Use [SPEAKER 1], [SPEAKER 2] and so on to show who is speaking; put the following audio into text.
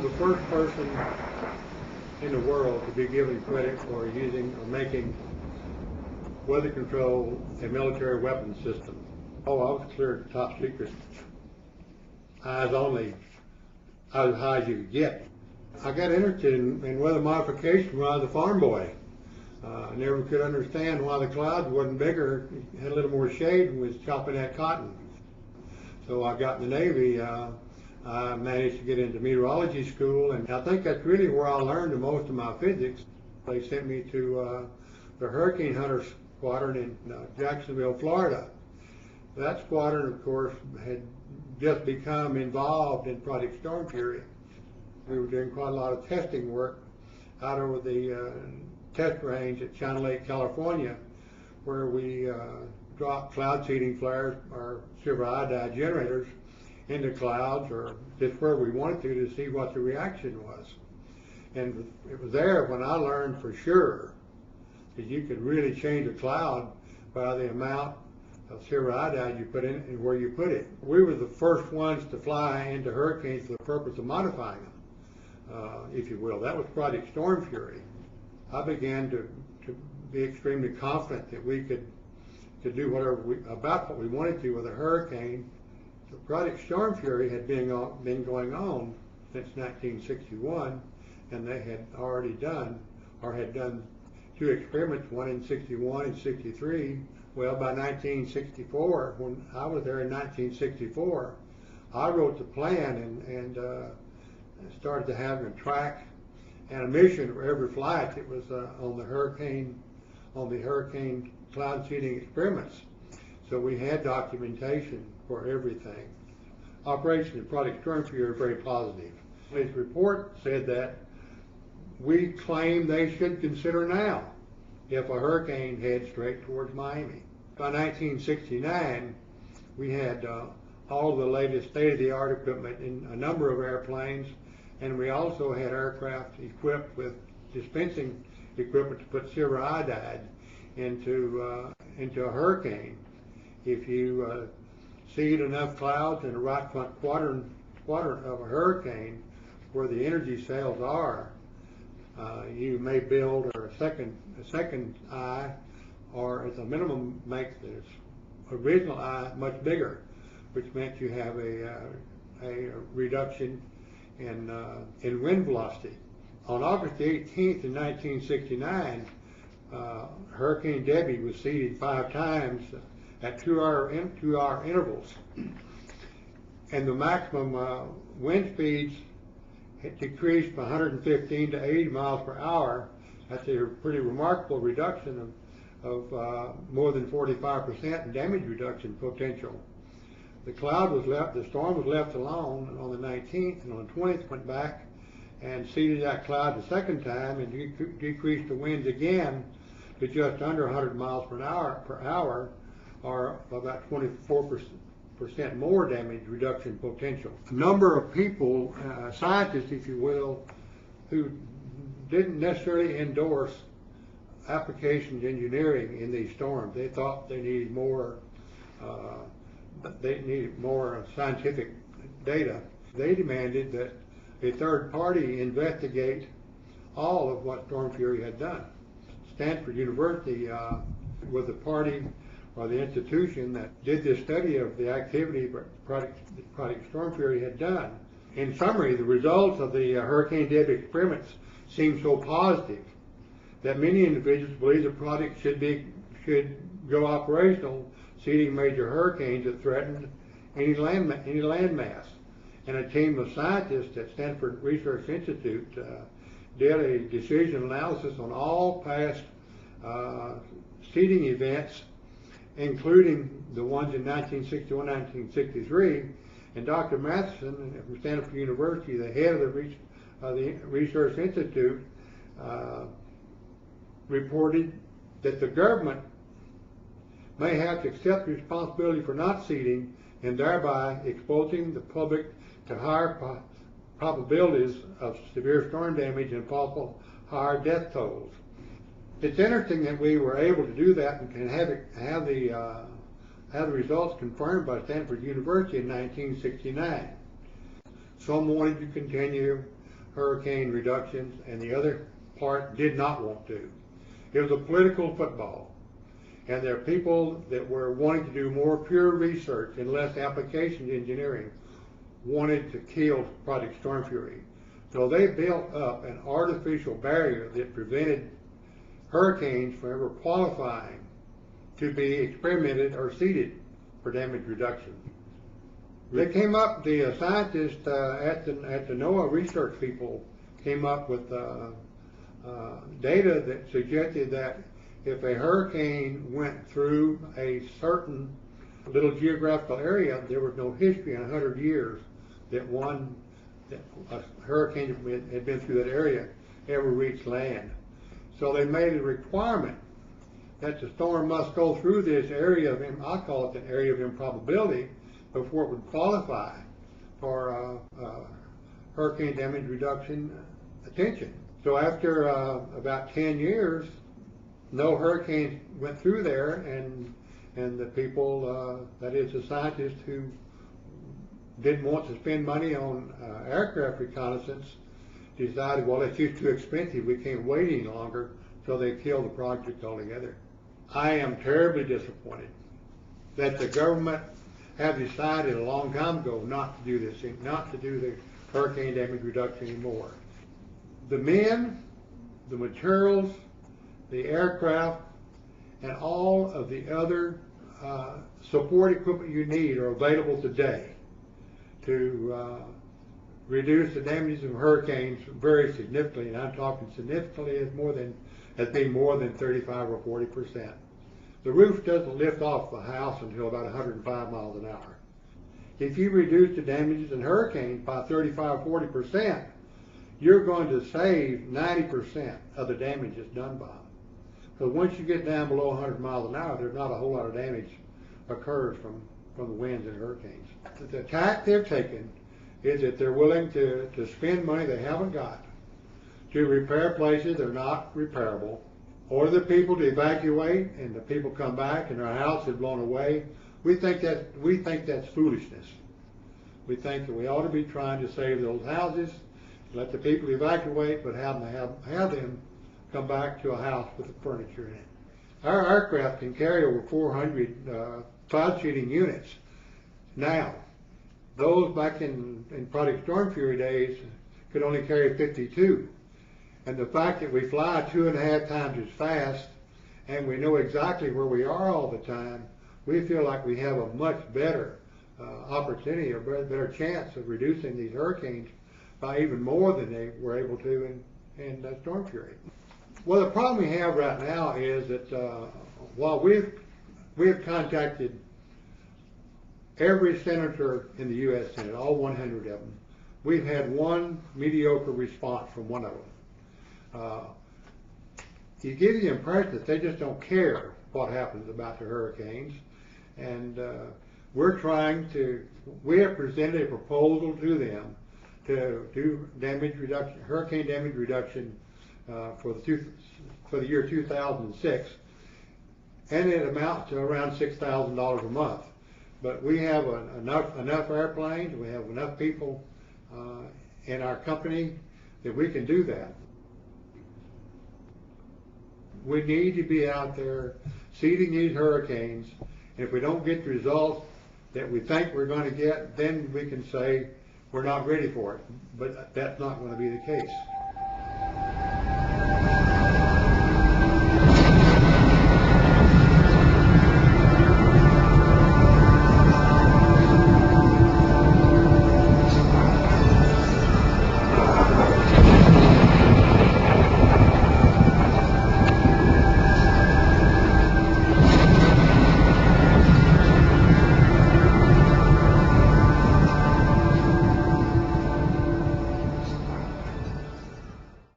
[SPEAKER 1] the first person in the world to be given credit for using or making weather control a military weapons system. Oh, I was cleared top secret. Eyes only, as high as you could get. I got interested in weather modification when I was a farm boy. I never could understand why the clouds wasn't bigger, had a little more shade, and was chopping that cotton. So I got in the Navy. I managed to get into meteorology school, and I think that's really where I learned the most of my physics. They sent me to the Hurricane Hunter Squadron in Jacksonville, Florida. That squadron, of course, had just become involved in Project Storm Fury. We were doing quite a lot of testing work out over the test range at China Lake, California, where we dropped cloud seeding flares or silver iodide generators into clouds, or just where we wanted to see what the reaction was. And it was there when I learned for sure that you could really change a cloud by the amount of silver iodide you put in it and where you put it. We were the first ones to fly into hurricanes for the purpose of modifying them, if you will. That was Project Storm Fury. I began to be extremely confident that we could do whatever about what we wanted to with a hurricane. So Project Storm Fury had been going on since 1961, and they had already done, or had done, 2 experiments, one in 61 and 63. Well, by 1964, when I was there in 1964, I wrote the plan and started to have a track and a mission for every flight. It was on the hurricane cloud seeding experiments. So we had documentation for everything. Operation in Project Storm Fury are very positive. His report said that we claim they should consider now if a hurricane heads straight towards Miami. By 1969, we had all the latest state-of-the-art equipment in a number of airplanes, and we also had aircraft equipped with dispensing equipment to put silver iodide into a hurricane. If you seed enough clouds in the right front quadrant of a hurricane where the energy cells are, you may build a second eye, or at the minimum make this original eye much bigger, which meant you have a reduction in wind velocity. On August 18th in 1969, Hurricane Debbie was seeded 5 times at 2-hour intervals, and the maximum wind speeds had decreased from 115 to 80 miles per hour. That's a pretty remarkable reduction of more than 45% in damage reduction potential. The storm was left alone on the 19th, and on the 20th went back and seeded that cloud the second time and decreased the winds again to just under 100 miles per hour, or about 24% more damage reduction potential. A number of people, scientists if you will, who didn't necessarily endorse applications engineering in these storms. They thought they needed more scientific data. They demanded that a third party investigate all of what Storm Fury had done. Stanford University was the party or the institution that did this study of the activity Project Storm Fury had done. In summary, the results of the Hurricane Debbie experiments seem so positive that many individuals believe the project should go operational, seeding major hurricanes that threatened any landmass. And a team of scientists at Stanford Research Institute did a decision analysis on all past seeding events, including the ones in 1961, 1963. And Dr. Matheson from Stanford University, the head of the Research Institute, reported that the government may have to accept responsibility for not seeding and thereby exposing the public to higher probabilities of severe storm damage and possible higher death tolls. It's interesting that we were able to do that and can have the results confirmed by Stanford University in 1969. Some wanted to continue hurricane reductions and the other part did not want to. It was a political football. And there are people that were wanting to do more pure research and less application engineering wanted to kill Project Storm Fury. So they built up an artificial barrier that prevented hurricanes from ever qualifying to be experimented or seeded for damage reduction. They came up, the scientists at the NOAA research people came up with data that suggested that if a hurricane went through a certain little geographical area, there was no history in 100 years that a hurricane had been through that area ever reached land. So they made a requirement that the storm must go through this area of, I call it the area of improbability, before it would qualify for hurricane damage reduction attention. So after about 10 years, no hurricanes went through there, and the people, that is the scientists who didn't want to spend money on aircraft reconnaissance, decided, well, it's just too expensive, we can't wait any longer, so they killed the project altogether. I am terribly disappointed that the government have decided a long time ago not to do this, not to do the hurricane damage reduction anymore. The men, the materials, the aircraft, and all of the other support equipment you need are available today to reduce the damages of hurricanes very significantly, and I'm talking significantly as being more than 35 or 40%. The roof doesn't lift off the house until about 105 miles an hour. If you reduce the damages in hurricanes by 35 or 40%, you're going to save 90% of the damage that's done by them. So once you get down below 100 miles an hour, there's not a whole lot of damage occurs from the winds and hurricanes. The tack they've taken is that they're willing to spend money they haven't got to repair places that are not repairable, order the people to evacuate, and the people come back and their house is blown away. We think that's foolishness. We think that we ought to be trying to save those houses, let the people evacuate, but have them come back to a house with the furniture in it. Our aircraft can carry over 400 cloud sheeting units. Now, those back in Project Storm Fury days could only carry 52. And the fact that we fly 2.5 times as fast and we know exactly where we are all the time, we feel like we have a much better opportunity or better chance of reducing these hurricanes by even more than they were able to in Storm Fury. Well, the problem we have right now is that while we have contacted every senator in the U.S. Senate, all 100 of them, we've had one mediocre response from one of them. You get the impression that they just don't care what happens about the hurricanes, and we have presented a proposal to them to do hurricane damage reduction for the year 2006, and it amounts to around $6,000 a month. But we have enough airplanes, we have enough people in our company that we can do that. We need to be out there seeding these hurricanes, and if we don't get the results that we think we're going to get, then we can say we're not ready for it. But that's not going to be the case.